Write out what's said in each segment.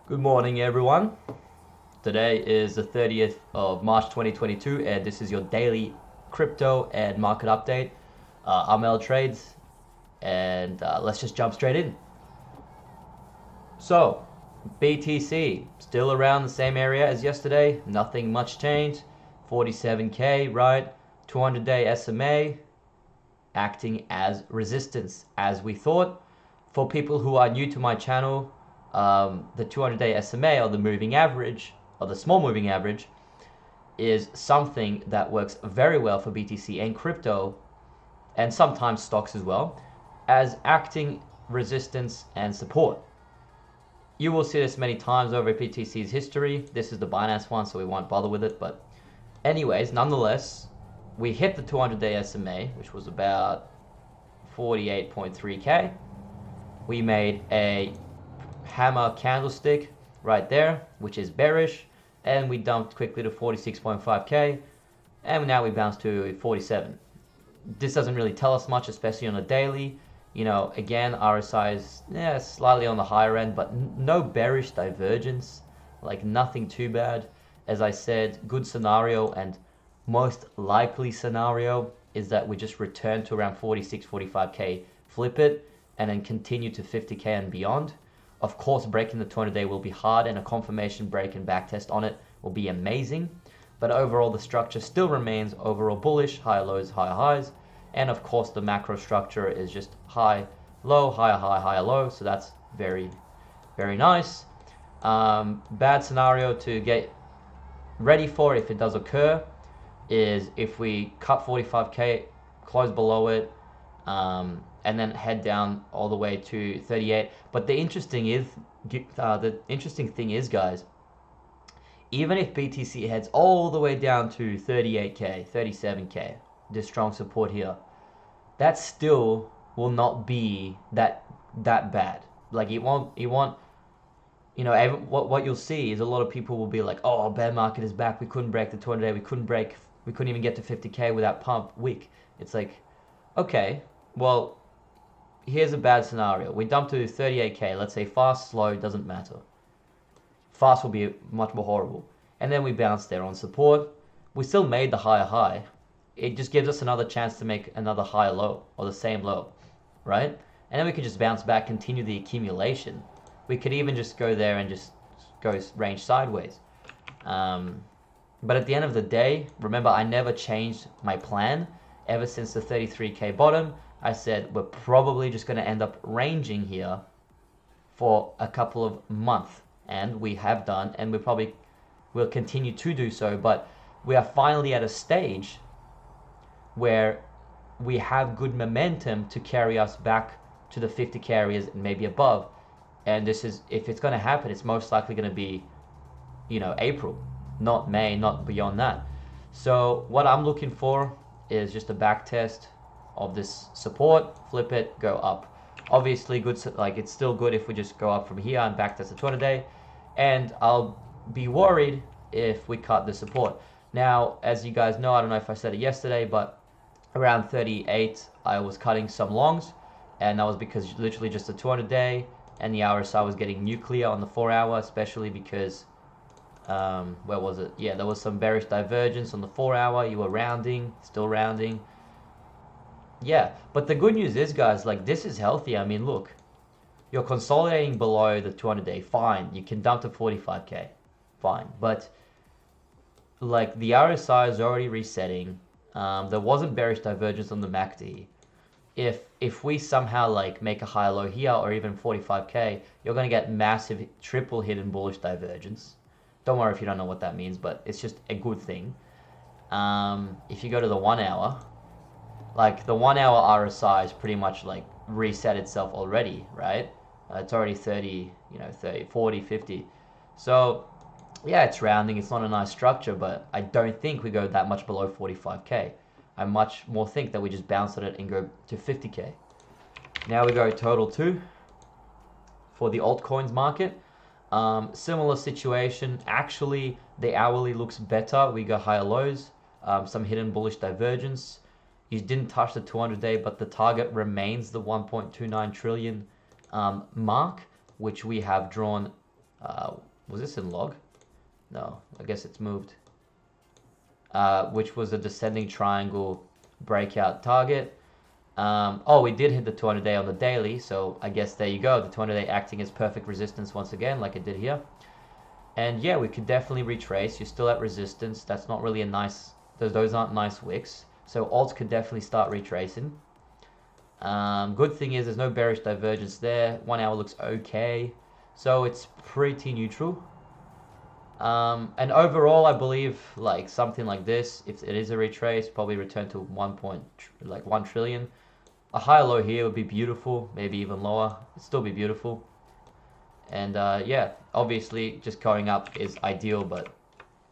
Good morning, everyone. Today is the 30th of March 2022, and this is your daily crypto and market update. I'm L Trades, and let's just jump straight in. So, BTC still around the same area as yesterday, nothing much changed. 47k, right? 200-day SMA acting as resistance, as we thought. For people who are new to my channel, the 200-day SMA, or the moving average, or the small moving average, is something that works very well for BTC and crypto, and sometimes stocks as well, as acting resistance and support. You will see this many times over BTC's history. This is the Binance one, so we won't bother with it. But anyways, nonetheless, we hit the 200-day SMA, which was about 48.3k. We made a hammer candlestick right there, which is bearish, and we dumped quickly to 46.5k, and now we bounced to 47. This doesn't really tell us much, especially on a daily. Again, RSI is slightly on the higher end, but no bearish divergence, like nothing too bad. As I said, good scenario and most likely scenario is that we just return to around 46, 45k, flip it, and then continue to 50k and beyond. Of course, breaking the 200-day will be hard, and a confirmation break and backtest on it will be amazing. But overall, the structure still remains overall bullish, higher lows, higher highs. And of course, the macro structure is just high, low, higher, high, higher, low. So that's very, very nice. Bad scenario to get ready for if it does occur is if we cut 45k, close below it, and then head down all the way to 38. But the interesting thing is, guys, even if BTC heads all the way down to 38k, 37k, this strong support here, that still will not be that bad. Like it won't. What you'll see is a lot of people will be like, "Oh, bear market is back. We couldn't break the 200-day. We couldn't even get to 50k without pump week." It's like, okay, well, here's a bad scenario. We dump to 38k. Let's say fast, slow, doesn't matter. Fast will be much more horrible. And then we bounce there on support. We still made the higher high. It just gives us another chance to make another higher low, or the same low, right? And then we could just bounce back, continue the accumulation. We could even just go there and just go range sideways. But at the end of the day, remember, I never changed my plan ever since the 33k bottom. I said we're probably just going to end up ranging here for a couple of months, and we have done, and we probably will continue to do so. But we are finally at a stage where we have good momentum to carry us back to the 50k areas and maybe above. And this is, if it's going to happen, it's most likely going to be, April, not May, not beyond that. So what I'm looking for is just a back test of this support, flip it, go up. Obviously good, like it's still good if we just go up from here and back test the 200-day, and I'll be worried if we cut the support. Now, as you guys know, I don't know if I said it yesterday, but around 38 I was cutting some longs, and that was because literally just the 200-day and the RSI was getting nuclear on the 4-hour, especially because where was it? Yeah, there was some bearish divergence on the 4-hour. You were rounding, still rounding. Yeah, but the good news is, guys, like this is healthy. I mean, look, you're consolidating below the 200-day. Fine, you can dump to 45k, fine. But like the RSI is already resetting. There wasn't bearish divergence on the MACD. If we somehow like make a high low here or even 45k, you're gonna get massive triple hidden bullish divergence. Don't worry if you don't know what that means, but it's just a good thing. If you go to the 1-hour, like the 1-hour RSI is pretty much like reset itself already, right? It's already 30, 30, 40, 50. So yeah, it's rounding. It's not a nice structure, but I don't think we go that much below 45k. I much more think that we just bounce at it and go to 50k. Now we go total 2 for the altcoins market. Similar situation. Actually, the hourly looks better. We got higher lows, some hidden bullish divergence. You didn't touch the 200-day, but the target remains the 1.29 trillion mark, which we have drawn Was this in log? No, I guess it's moved. Which was a descending triangle breakout target. Oh, we did hit the 200-day on the daily, so I guess there you go. The 200-day acting as perfect resistance once again, like it did here. And yeah, we could definitely retrace. You're still at resistance. That's not really a nice... Those aren't nice wicks. So alts could definitely start retracing. Good thing is there's no bearish divergence there. 1 hour looks okay. So it's pretty neutral. And overall, I believe like something like this, if it is a retrace, probably return to 1 trillion. A higher low here would be beautiful, maybe even lower. It'd still be beautiful. And yeah, obviously just going up is ideal, but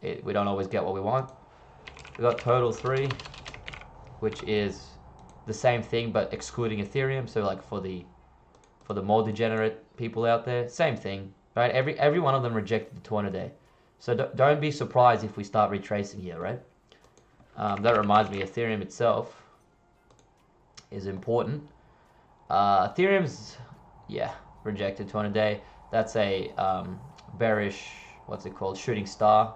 we don't always get what we want. We got total 3, which is the same thing but excluding Ethereum. So like for the more degenerate people out there, same thing, right? Every one of them rejected the 200-day. So don't be surprised if we start retracing here, right? That reminds me, Ethereum itself is important. Ethereum's, yeah, rejected 200-day. That's a bearish, what's it called, shooting star,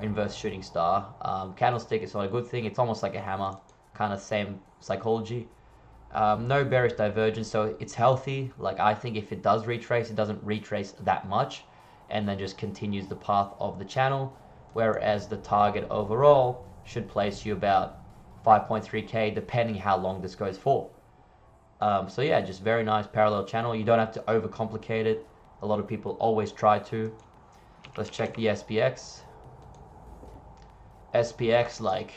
inverse shooting star. Candlestick is not a good thing. It's almost like a hammer, kind of same psychology. No bearish divergence, so it's healthy. Like I think if it does retrace, it doesn't retrace that much and then just continues the path of the channel, whereas the target overall should place you about 5.3k depending how long this goes for. So yeah, just very nice parallel channel. You don't have to overcomplicate it. A lot of people always try to. Let's check the SPX. SPX, like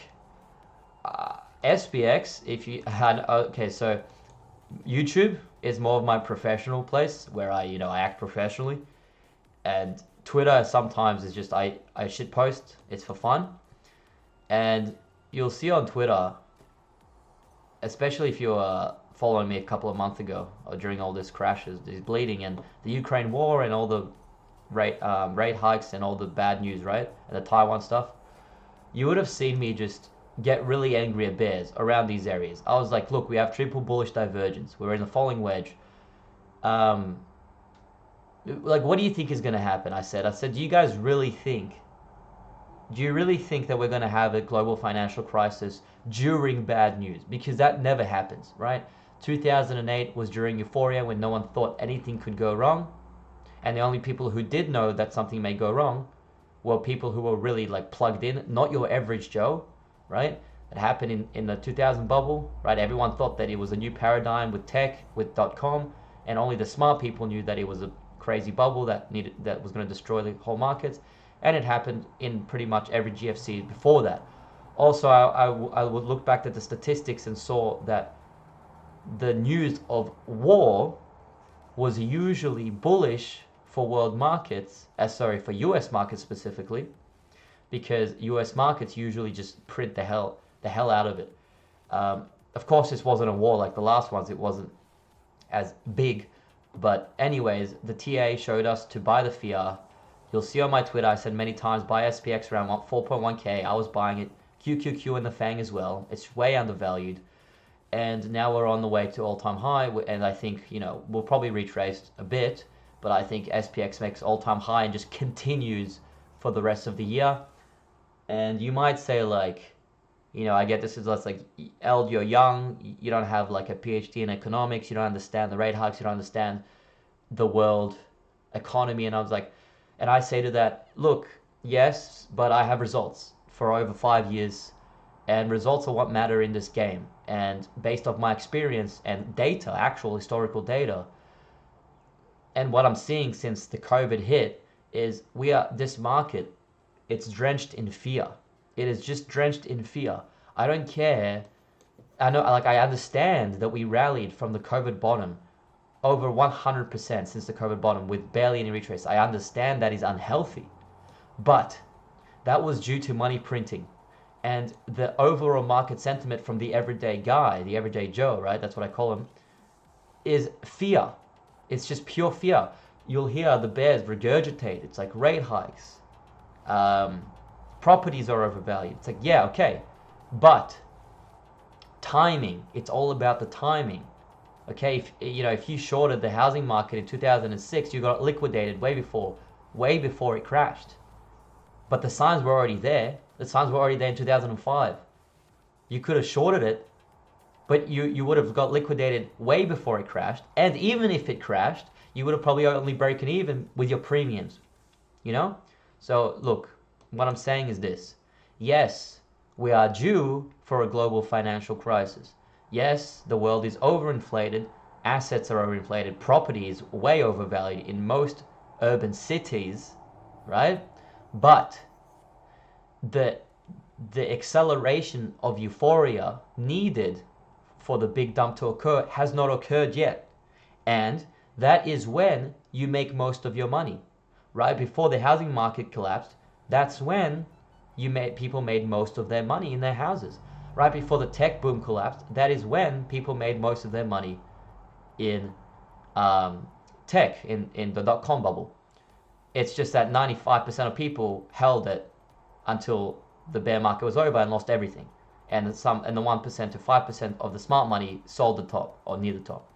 SPX, if you had, okay, so YouTube is more of my professional place where I act professionally, and Twitter sometimes is just I shit post. It's for fun, and you'll see on Twitter, especially if you're following me a couple of months ago or during all this crashes, this bleeding and the Ukraine war and all the rate hikes and all the bad news, right, and the Taiwan stuff, you would have seen me just get really angry at bears around these areas. I was like, look, we have triple bullish divergence. We're in the falling wedge. Like, what do you think is going to happen? I said, do you guys really think, that we're going to have a global financial crisis during bad news? Because that never happens, right? 2008 was during euphoria when no one thought anything could go wrong. And the only people who did know that something may go wrong were people who were really like plugged in, not your average Joe, right? It happened in the 2000 bubble, right? Everyone thought that it was a new paradigm with tech, with .com, and only the smart people knew that it was a crazy bubble that was going to destroy the whole markets. And it happened in pretty much every GFC before that. Also, I would look back at the statistics and saw that the news of war was usually bullish for world markets, for US markets specifically, because US markets usually just print the hell out of it. Of course, this wasn't a war like the last ones. It wasn't as big. But anyways, the TA showed us to buy the fear. You'll see on my Twitter, I said many times, buy SPX around 4.1k. I was buying it. QQQ in the FANG as well. It's way undervalued. And now we're on the way to all-time high. And I think, we'll probably retrace a bit. But I think SPX makes all-time high and just continues for the rest of the year. And you might say, like, I get this is less like, Eld, you're young, you don't have like a PhD in economics, you don't understand the rate hikes, you don't understand the world economy. And I was like, and I say to that, look, yes, but I have results for over 5 years, and results are what matter in this game. And based off my experience and data, actual historical data, and what I'm seeing since the COVID hit is this market, it's drenched in fear. It is just drenched in fear. I don't care. I know, like, I understand that we rallied from the COVID bottom over 100% since the COVID bottom with barely any retrace. I understand that is unhealthy, but that was due to money printing and the overall market sentiment from the everyday guy, the everyday Joe, right? That's what I call him, is fear. It's just pure fear. You'll hear the bears regurgitate. It's like rate hikes. Properties are overvalued. It's like, yeah, okay. But timing, it's all about the timing. Okay, if you know, if you shorted the housing market in 2006, you got liquidated way before it crashed. But the signs were already there. The signs were already there in 2005. You could have shorted it, but you would have got liquidated way before it crashed. And even if it crashed, you would have probably only broken even with your premiums, you know? So look, what I'm saying is this. Yes, we are due for a global financial crisis. Yes, the world is overinflated, assets are overinflated, property is way overvalued in most urban cities, right? But the the acceleration of euphoria needed for the big dump to occur has not occurred yet. And that is when you make most of your money. Right before the housing market collapsed, that's when people made most of their money in their houses. Right before the tech boom collapsed, that is when people made most of their money in tech, in the dot-com bubble. It's just that 95% of people held it until the bear market was over and lost everything. And the 1% to 5% of the smart money sold the top or near the top.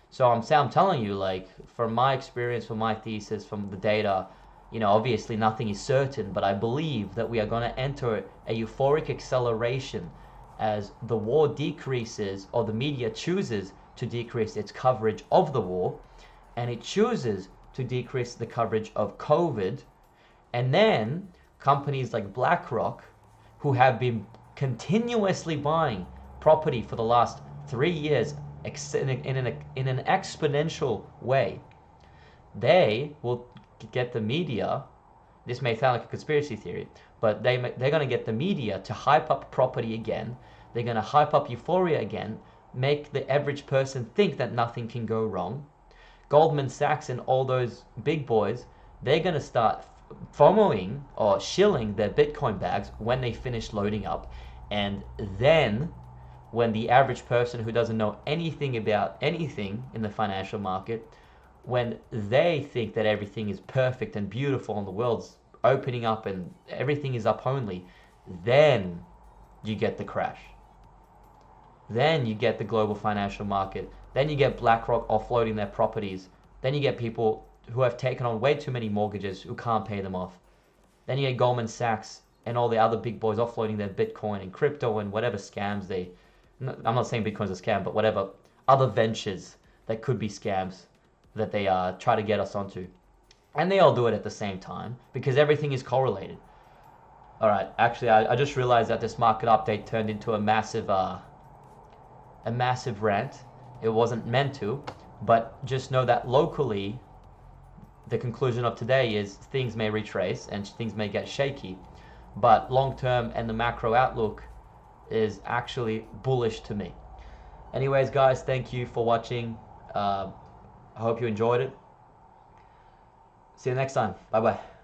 So I'm telling you, like, from my experience, from my thesis, from the data, you know, obviously nothing is certain, but I believe that we are going to enter a euphoric acceleration as the war decreases, or the media chooses to decrease its coverage of the war, and it chooses to decrease the coverage of COVID. And then companies like BlackRock, who have been continuously buying property for the last 3 years in an exponential way, they will get the media. This may sound like a conspiracy theory, but they're going to get the media to hype up property again. They're going to hype up euphoria again, make the average person think that nothing can go wrong. Goldman Sachs and all those big boys, they're going to start FOMOing or shilling their Bitcoin bags when they finish loading up. And then when the average person who doesn't know anything about anything in the financial market, when they think that everything is perfect and beautiful and the world's opening up and everything is up only, then you get the crash. Then you get the global financial market. Then you get BlackRock offloading their properties. Then you get people who have taken on way too many mortgages who can't pay them off. Then you get Goldman Sachs and all the other big boys offloading their Bitcoin and crypto and whatever scams I'm not saying Bitcoin's a scam, but whatever other ventures that could be scams that they try to get us onto. And they all do it at the same time because everything is correlated. All right, actually, I just realized that this market update turned into a massive rant. It wasn't meant to, but just know that locally, the conclusion of today is things may retrace and things may get shaky, but long term and the macro outlook is actually bullish to me. Anyways, guys, thank you for watching. I hope you enjoyed it. See you next time. Bye bye.